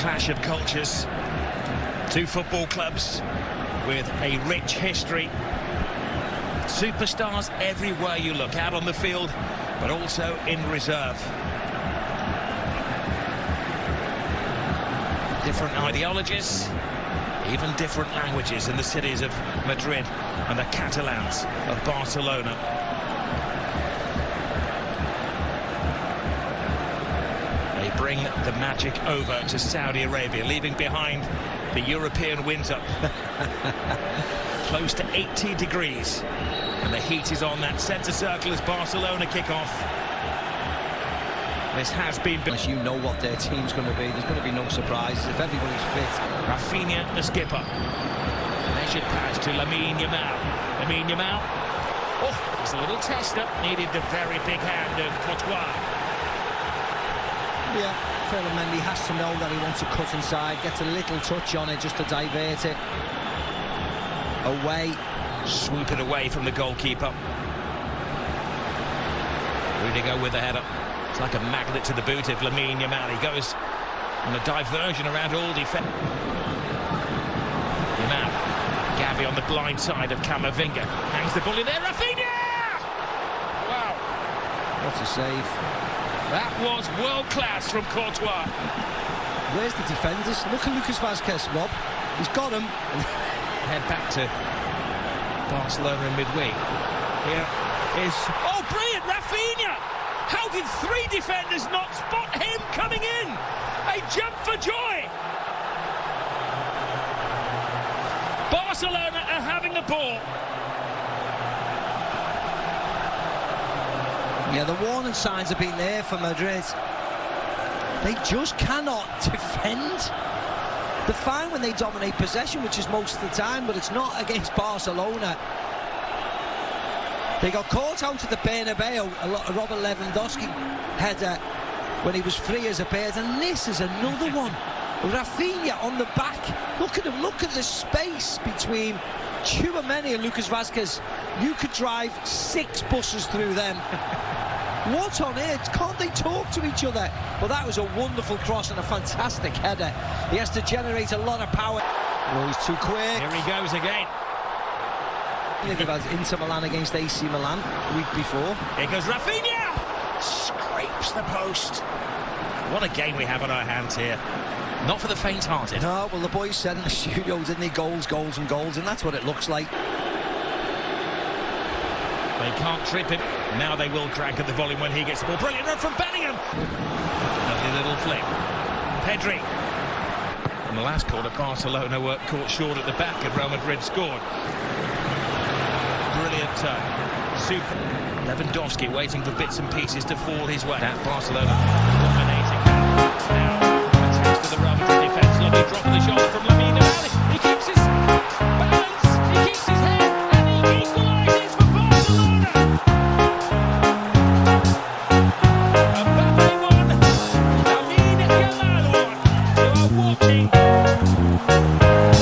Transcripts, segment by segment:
clash of cultures. Two football clubs with a rich history. Superstars everywhere you look, out on the field, but also in reserve. Different ideologies, even different languages in the cities of Madrid and the Catalans of Barcelona. They bring the magic over to Saudi Arabia, leaving behind the European winter. Close to 80 degrees, and the heat is on that centre circle as Barcelona kick off. This has been... Unless you know what their team's going to be, there's going to be no surprises if everybody's fit. Rafinha, the skipper. Measured pass to Lamine Yamal. Lamine Yamal. Oh, it's a little tester. Needed the very big hand of Courtois. Yeah, Mendy has to know that he wants to cut inside, gets a little touch on it just to divert it away. Swoop it away from the goalkeeper. Rudiger with the header. It's like a magnet to the boot of Lamine Yamal. He goes on a diversion around all defence. Yamal. Gavi on the blind side of Camavinga. Hangs the ball in there. Rafinha! Wow. What a save. That was world class from Courtois. Where's the defenders? Look at Lucas Vazquez, Rob. He's got him. Head back to Barcelona in midweek. Here is... Oh, brilliant! Rafinha! How did three defenders not spot him coming in? A jump for joy! Barcelona are having the ball. Yeah, the warning signs have been there for Madrid. They just cannot defend. They're fine when they dominate possession, which is most of the time, but it's not against Barcelona. They got caught out at the Bernabeu, a Robert Lewandowski header when he was free as a bird, and this is another one. Rafinha on the back. Look at him, look at the space between Tchouaméni and Lucas Vazquez. You could drive 6 buses through them. What on earth? Can't they talk to each other? Well, that was a wonderful cross and a fantastic header. He has to generate a lot of power. Oh, he's too quick. Here he goes again. Think about Inter Milan against AC Milan the week before. Here goes Rafinha! Scrapes the post. What a game we have on our hands here. Not for the faint-hearted. No, well, the boys said in the studio, didn't they? Goals, goals and goals, and that's what it looks like. They can't trip him. Now they will drag at the volume when he gets the ball. Brilliant run from Bellingham. Lovely little flick. Pedri. In the last quarter, Barcelona were caught short at the back and Real Madrid scored. Brilliant turn. Super. Lewandowski waiting for bits and pieces to fall his way. That Barcelona dominating. Now, attacks to the Real Madrid defence. Lovely drop of the shoulder from Lamine Yamal. He keeps his balance, he keeps his head, and he equalises for Barcelona. Mbappe won. Lamine Yamal won. You are watching one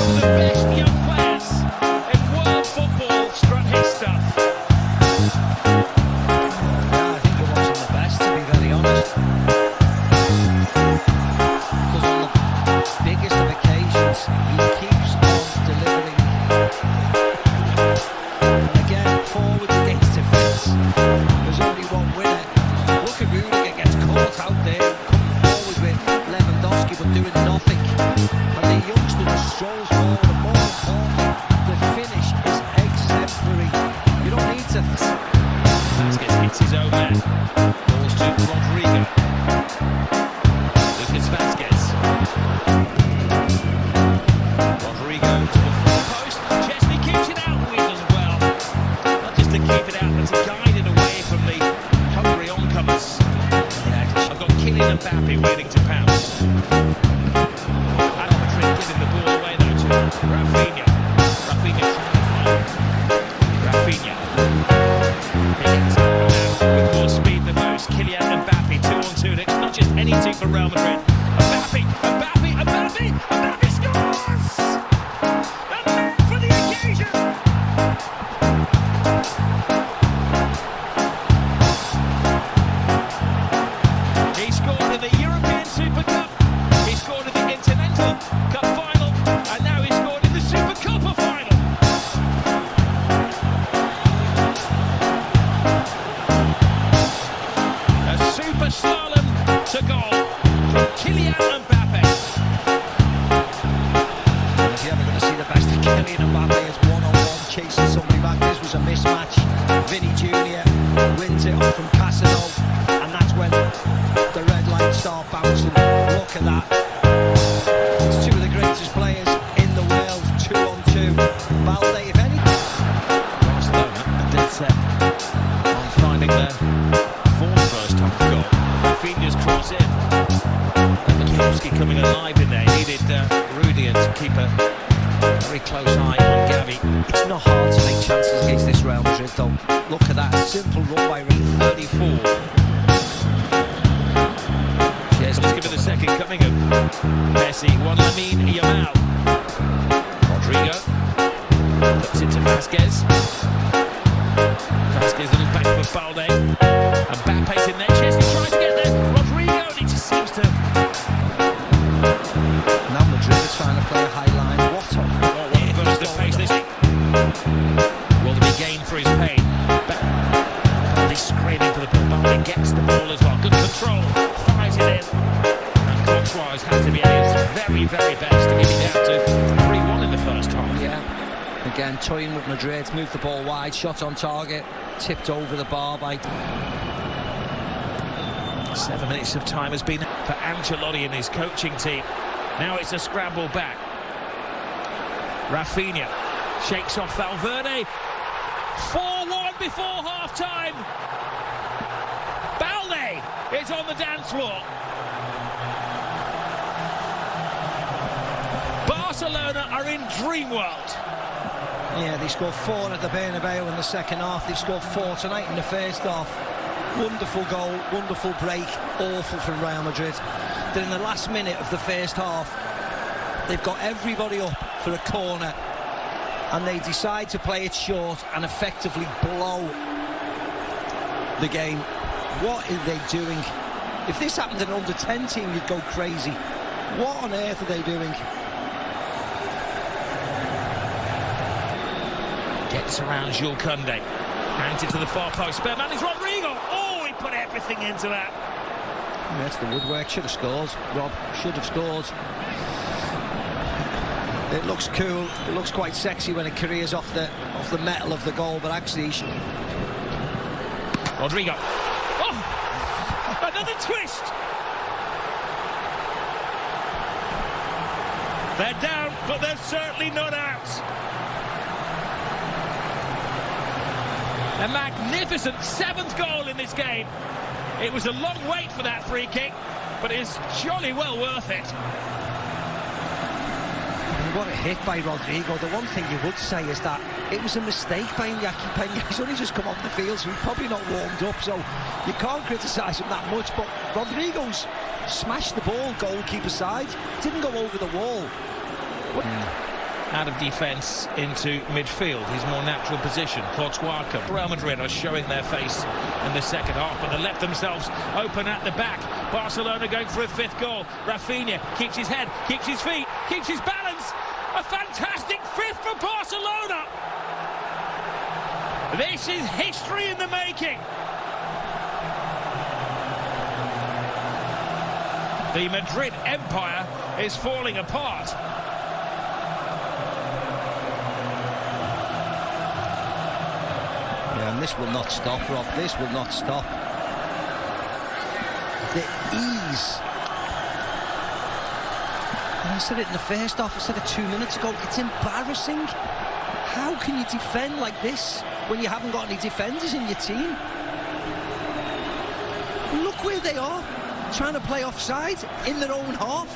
of the best young players in world football strut his stuff. I think you're watching the best, to be very honest. Because on the biggest of occasions, he keeps on delivering. And again, forwards against defence. There's only one winner. Look at Rudiger, gets caught out there, coming forward with Lewandowski, but doing nothing. And the youngster just strolls forward, and more importantly, the finish is exemplary. You don't need to... Vazquez hits his own man. Balls to Rodrigo. Lucas Vazquez. Rodrigo to the far post. Chesney keeps it out. He does well. Not just to keep it out, but to guide it away from the hungry oncomers. I've got Kylian Mbappe waiting to pounce. Real Madrid giving the ball away though to Rafinha. Rafinha trying to find Rafinha. With more speed than most, Kylian Mbappe, 2-on-2. It's not just any two for Real Madrid. Mbappe scores! And for the occasion! He scored in the European Super Cup. He scored in the International. a slalom to goal from Kylian Mbappe. And if you're ever going to see the best of Kylian Mbappe, it's one-on-one chasing somebody back. This was a mismatch. Vinny Jr. wins it off from Casino, and that's when the red lights start bouncing. Look at that. It's two of the greatest players in the world, 2-on-2. Balde, if any. Barcelona are dead set on finding their fourth first-time goal. Rafinha's cross in. Lewandowski coming alive in there. He needed Rudiger to keep a very close eye on Gavi. It's not hard to make chances against this Real Madrid, though. Look at that simple run by 34. Let's give it the second coming of Messi. One Lamine Yamal. Rodrigo puts it to Vasquez. Vasquez a little back for Balde. And Mbappe's in there. Chesney tries to get there. Rodrigo, and he just seems to. Now Madrid is trying to play a high line. What on? First the pace this. Will there be gain for his pain? Balde screaming for the ball. Balde gets the ball as well. Good control. Fires it in. And Courtois has to be at his very, very best to get it down to 3-1 in the first half. Yeah. Again, toying with Madrid. Moved the ball wide. Shot on target. Tipped over the bar by. 7 minutes of time has been for Ancelotti and his coaching team. Now it's a scramble back. Rafinha shakes off Valverde. 4-1 before half-time. Balde is on the dance floor. Barcelona are in dream world. Yeah, they scored 4 at the Bernabeu in the second half. They scored 4 tonight in the first half. Wonderful goal, wonderful break, awful from Real Madrid. Then in the last minute of the first half, they've got everybody up for a corner, and they decide to play it short and effectively blow the game. What are they doing? If this happened in an under-10 team, you'd go crazy. What on earth are they doing? Gets around Jules Koundé. Hands it to the far post. Spare man is Rodrigo. Oh, he put everything into that. Yeah, that's the woodwork. Should have scored. Rob should have scored. It looks cool. It looks quite sexy when it careers off the metal of the goal, but actually, Rodrigo. Oh, another twist. They're down, but they're certainly not out. A magnificent 7th goal in this game. It was a long wait for that free kick, but it's jolly well worth it. What a hit by Rodrigo. The one thing you would say is that it was a mistake by Iñaki Peña. He's only just come off the field, so he's probably not warmed up, so you can't criticise him that much, but Rodrigo's smashed the ball goalkeeper side. Didn't go over the wall. Out of defence into midfield, his more natural position. Courtois. Real Madrid are showing their face in the second half, but they left themselves open at the back. Barcelona going for a 5th goal. Rafinha keeps his head, keeps his feet, keeps his balance. A fantastic 5th for Barcelona. This is history in the making. The Madrid empire is falling apart. And this will not stop, Rob. This will not stop. The ease. And I said it in the first half, I said it 2 minutes ago. It's embarrassing. How can you defend like this when you haven't got any defenders in your team? Look where they are, trying to play offside in their own half.